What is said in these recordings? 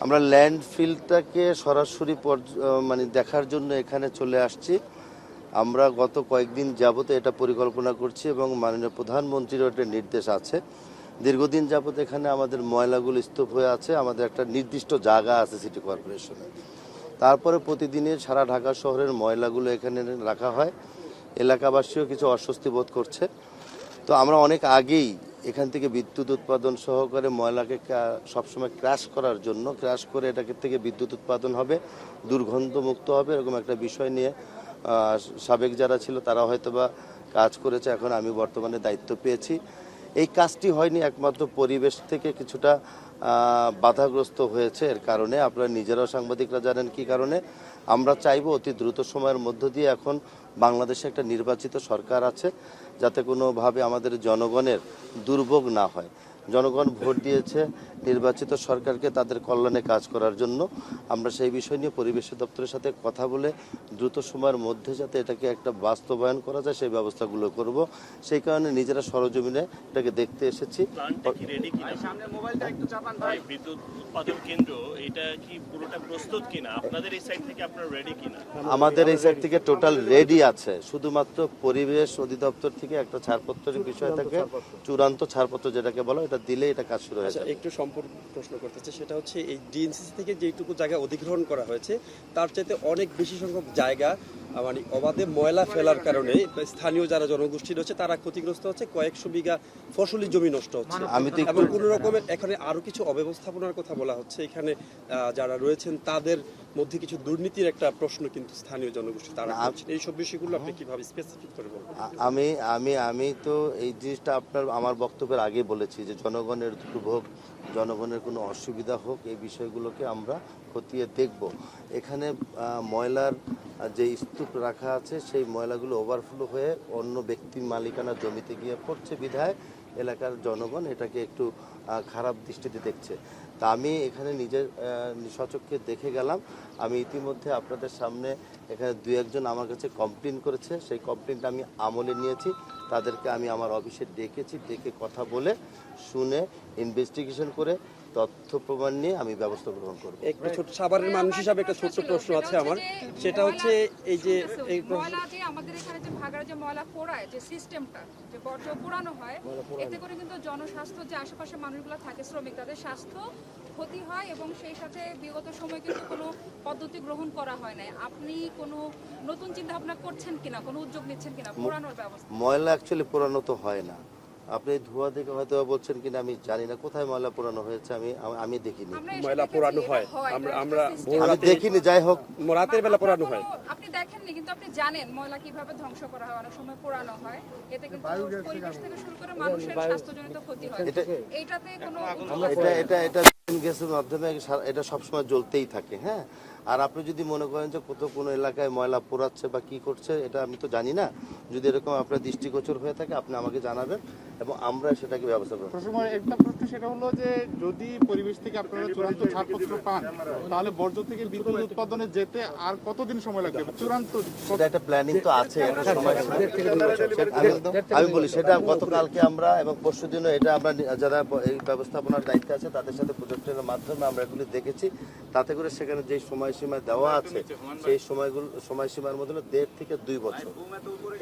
আমরা ল্যান্ডফিলটাকে সরাসরি মানে দেখার জন্য এখানে চলে আসছি। আমরা গত কয়েকদিন যাবত এটা পরিকল্পনা করছি এবং মাননীয় প্রধানমন্ত্রীর একটা নির্দেশ আছে। দীর্ঘদিন যাবত এখানে আমাদের ময়লাগুলো স্তূপ হয়ে আছে, আমাদের একটা নির্দিষ্ট জায়গা আছে সিটি কর্পোরেশনে। তারপরে প্রতিদিনের সারা ঢাকা শহরের ময়লাগুলো এখানে রাখা হয়। এলাকাবাসীও কিছু অস্বস্তি বোধ করছে। তো আমরা অনেক আগেই এখান থেকে বিদ্যুৎ উৎপাদন সহকারে ময়লাকে সবসময় ক্র্যাশ করার জন্য, ক্র্যাশ করে এটাকে থেকে বিদ্যুৎ উৎপাদন হবে, দুর্গন্ধমুক্ত হবে, এরকম একটা বিষয় নিয়ে সাবেক যারা ছিল তারা হয়তোবা কাজ করেছে। এখন আমি বর্তমানে দায়িত্ব পেয়েছি। এই কাজটি হয়নি একমাত্র পরিবেশ থেকে কিছুটা বাধাগ্রস্ত হয়েছে। এর কারণে আপনারা নিজেরাও সাংবাদিকরা জানেন কি কারণে। আমরা চাইবো অতি দ্রুত সময়ের মধ্য দিয়ে, এখন বাংলাদেশে একটা নির্বাচিত সরকার আছে, যাতে কোনোভাবে আমাদের জনগণের দুর্ভোগ না হয়। জনগণ ভোট দিয়েছে নির্বাচিত সরকারকে তাদের কল্যাণে কাজ করার জন্য। আমরা সেই বিষয় নিয়ে পরিবেশ দপ্তরের সাথে কথা বলে দ্রুত সময়ের মধ্যে যাতে এটাকে একটা বাস্তবায়ন করা যায় সেই ব্যবস্থাগুলো করব। সেই কারণে নিজেরা সরজমিনে এটাকে দেখতে এসেছি। বিদ্যুৎ উৎপাদন কেন্দ্র এটা কি পুরোটা প্রস্তুত কিনা, আপনাদের এই সাইড থেকে আপনারা রেডি কিনা? আমাদের এই সাইড থেকে টোটাল রেডি আছে, শুধুমাত্র পরিবেশ অধিদপ্তর থেকে একটা ছাড়পত্রের বিষয় থাকে, চূড়ান্ত ছাড়পত্র যেটাকে বলো, এটা দিলে এটা কাজ শুরু হয়ে যাবে। একটু সম্পূর্ণ প্রশ্ন করতেছে, সেটা হচ্ছে এই ডিএনসিসি থেকে যেটুকু জায়গা অধিগ্রহণ করা হয়েছে তার চাইতে অনেক বেশি সংখ্যক জায়গা মানে অবাধে ময়লা ফেলার কারণে স্থানীয় যারা জনগোষ্ঠী রয়েছে তারা ক্ষতিগ্রস্ত হচ্ছে, কয়েকশো বিঘা ফসলি জমি নষ্ট হচ্ছে এবং কোনো রকমের এখানে আরো কিছু অব্যবস্থাপনার কথা বলা হচ্ছে। এখানে যারা রয়েছেন তাদের মধ্যে কিছু দুর্নীতির একটা প্রশ্ন কিন্তু স্থানীয় জনগোষ্ঠী তারা করছেন। এই সব বিষয়গুলো আপনি কিভাবে স্পেসিফিক করে বলবেন? আমি তো এই জিনিসটা আমার বক্তব্যের আগে বলেছি যে জনগণের দুর্ভোগ, জনগণের কোনো অসুবিধা হোক, এই বিষয়গুলোকে আমরা খতিয়ে দেখব। এখানে ময়লার যে স্তূপ রাখা আছে সেই ময়লাগুলো ওভারফ্লো হয়ে অন্য ব্যক্তির মালিকানা জমিতে গিয়ে পড়ছে বিধায় এলাকার জনগণ এটাকে একটু খারাপ দৃষ্টিতে দেখছে। তা আমি এখানে নিজের স্বচক্ষে দেখে গেলাম। আমি ইতিমধ্যে আপনাদের সামনে এখানে দুই একজন আমার কাছে কমপ্লেন করেছে, সেই কমপ্লেনটা আমি আমলে নিয়েছি। তাদেরকে আমি আমার অফিসে ডেকেছি, ডেকে কথা বলে শুনে ইনভেস্টিগেশন করে তথ্য প্রমাণ নিয়ে আমি ব্যবস্থা গ্রহণ করব। একটু ছোট সাভারের মানুষ হিসাবে একটা ছোট্ট প্রশ্ন আছে আমার, সেটা হচ্ছে এই যে ময়লা যে আমাদের এখানে যে ভাগাড়ে যে ময়লা পোড়ায় যে সিস্টেমটা, যে বর্জ্য পোড়ানো হয়, এতে করে কিন্তু জনস্বাস্থ্য, যে আশেপাশে মানুষগুলো থাকে শ্রমিক, তাদের স্বাস্থ্য ক্ষতি হয় এবং সেই সাথে বিগত সময়ে কিন্তু কোনো পদ্ধতি গ্রহণ করা হয় না। আপনি কোনো নতুন চিন্তা ভাবনা করছেন কিনা, কোনো উদ্যোগ নিচ্ছেন কিনা পোড়ানোর ব্যবস্থা? ময়লা অ্যাকচুয়ালি পোড়ানো তো হয় না। আপনি ধোঁয়া দেখে হয়তো বলছেন কিনা আমি জানি না, কোথায় ময়লা পোড়ানো হয়েছে আমি দেখিনি। ময়লা পোড়ানো হয়, আমরা আমি দেখিনি, যাই হোক রাতের বেলা পোড়ানো হয়। আপনি দেখেননি কিন্তু আপনি জানেন ময়লা কিভাবে ধ্বংস করা হয়, অনেক সময় পোড়ানো হয়, এতে কিন্তু পরিবেশ থেকে শুরু করে মানুষের স্বাস্থ্যজনিত ক্ষতি হয়। এইটাতে কোনো এটা গ্যাসের মাধ্যমে এটা সবসময় জ্বলতেই থাকে। হ্যাঁ, আর আপনি যদি মনে করেন যে কোনো এলাকায় ময়লা পোড়াচ্ছে বা কি করছে, এটা আমি তো জানি না। যদি এরকম আপনার দৃষ্টিগোচর হয়ে থাকে আপনি আমাকে জানাবেন এবং আমরা সেটাকে ব্যবস্থা করব। একটা প্রশ্ন সেটা হলো যে যদি পরিবেশ থেকে আপনারা চূড়ান্ত ছাড়পত্র পান তাহলে বর্জ্য থেকে বিদ্যুৎ উৎপাদনে যেতে আর কতদিন সময় লাগবে? চূড়ান্ত একটা প্ল্যানিং তো আছে, একটা সময় আমি বলি সেটা গতকালকে আমরা এবং পরশুদিনও এটা আমরা যারা এই ব্যবস্থাপনার দায়িত্বে আছে তাদের সাথে প্রজেক্টের মাধ্যমে আমরা এগুলি দেখেছি। তাতে করে সেখানে যে সময়সীমা দেওয়া আছে সেই সময়সীমার মধ্যে 1.5 থেকে 2 বছর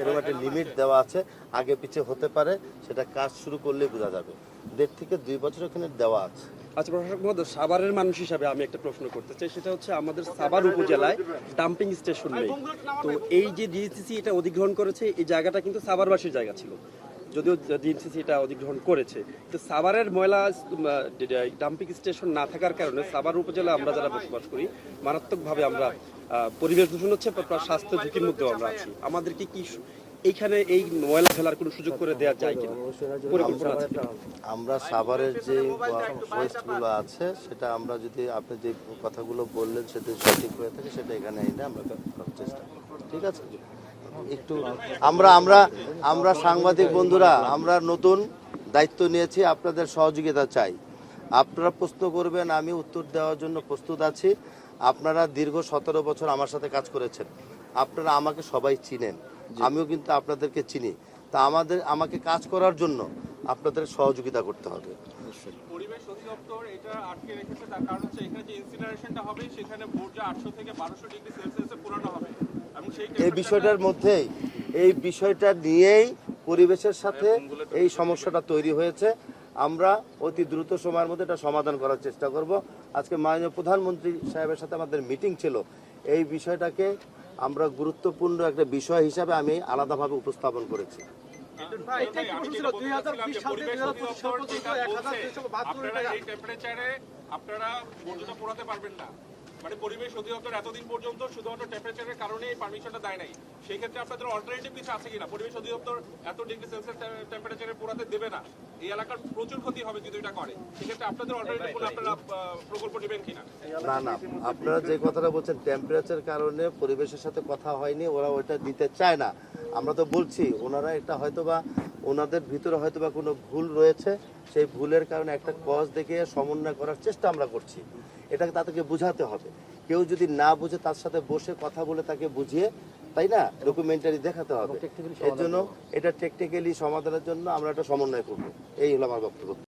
এরকম একটা লিমিট দেওয়া আছে। আগে পিছিয়ে হতে পারে, সেটা কাজ শুরু করলেই বোঝা যাবে। 1.5 থেকে 2 বছর ওখানে দেওয়া আছে। আচ্ছা প্রশাসক মহোদয়, সাভারের মানুষ হিসাবে আমি একটা প্রশ্ন করতে চাই, সেটা হচ্ছে আমাদের সাভার উপজেলায় ডাম্পিং স্টেশন নেই। তো এই যে ডিএনসিসি এটা অধিগ্রহণ করেছে, এই জায়গাটা কিন্তু সাভারবাসীর জায়গা ছিল, যদিও ডিএনসিসি এটা অধিগ্রহণ করেছে। তো সাভারের ময়লা ডাম্পিং স্টেশন না থাকার কারণে সাভার উপজেলায় আমরা যারা বসবাস করি মারাত্মকভাবে আমরা পরিবেশ দূষণ হচ্ছে, স্বাস্থ্য ঝুঁকির মধ্যেও আমরা আছি। আমাদেরকে কি এইখানে এই ময়লা ফেলার কোনো সুযোগ করে দেওয়া যায় কিনা, পরিকল্পনা আছে? আমরা সাভারের যে ওয়েস্টগুলো আছে সেটা আমরা যদি আপনি যে কথাগুলো বললেন সেটা সঠিক হয়ে থাকে সেটা এখানে এনে আমরা করার চেষ্টা করব। ঠিক আছে, একটু আমরা সাংবাদিক বন্ধুরা আমরা নতুন দায়িত্ব নিয়েছি, আপনাদের সহযোগিতা চাই। আপনারা প্রশ্ন করবেন, আমি উত্তর দেওয়ার জন্য প্রস্তুত আছি। আপনারা দীর্ঘ 17 বছর আমার সাথে কাজ করেছেন, আপনারা আমাকে সবাই চিনেন, আমিও কিন্তু আপনাদেরকে চিনি। তা আমাকে কাজ করার জন্য আপনাদের সহযোগিতা করতে হবে। অধিদপ্তর এটা আটকে রেখেছে, তার কারণ হচ্ছে এখানে যে ইনসিনারেশনটা হবে সেখানে বর্জ্য 800 থেকে 1200 ডিগ্রি সেলসিয়াসে পুরানো হবে এবং সেই এই বিষয়টার মধ্যেই এই বিষয়টা নিয়েই পরিবেশের সাথে এই সমস্যাটা তৈরি হয়েছে। আমরা অতি দ্রুত সময়ের মধ্যে এটা সমাধান করার চেষ্টা করব। আজকে মাননীয় প্রধানমন্ত্রী সাহেবের সাথে আমাদের মিটিং ছিল, এই বিষয়টাকে আমরা গুরুত্বপূর্ণ একটা বিষয় হিসাবে আমি আলাদাভাবে উপস্থাপন করেছি। আপনারা এই টেম্পারেচারে আপনারা বর্জ্যটা পোড়াতে পারবেন না, মানে পরিবেশ অধিদপ্তর এতদিন পর্যন্ত শুধুমাত্র টেম্পারেচারের কারণে এই পারমিশনটা দেয় নাই। সেই ক্ষেত্রে আপনাদের অল্টারনেটিভ কিছু আছে কিনা? পরিবেশ অধিদপ্তর এত ডিগ্রি সেলসিয়াস টেম্পারেচারে পোড়াতে দেবে না, এই এলাকার প্রচুর ক্ষতি হবে যদি এটা করে। সেক্ষেত্রে আপনাদের অল্টারনেটিভ কোনো আপনারা প্রকল্প নেবেন কিনা? না না, আপনারা যে কথাটা বলছেন টেম্পারেচার কারণে পরিবেশের সাথে কথা হয়নি, ওরা ওইটা দিতে চায় না। আমরা তো বলছি ওনারা এটা হয়তোবা ওনাদের ভিতরে হয়তোবা কোনো ভুল রয়েছে, সেই ভুলের কারণে একটা কজ দেখে সমন্বয় করার চেষ্টা আমরা করছি। এটাকে তাদেরকে বোঝাতে হবে। কেউ যদি না বুঝে তার সাথে বসে কথা বলে তাকে বুঝিয়ে, তাই না, ডকুমেন্টারি দেখাতে হবে। এর জন্য এটা টেকনিক্যালি সমাধানের জন্য আমরা একটা সমন্বয় করব। এই হলো আমার বক্তব্য।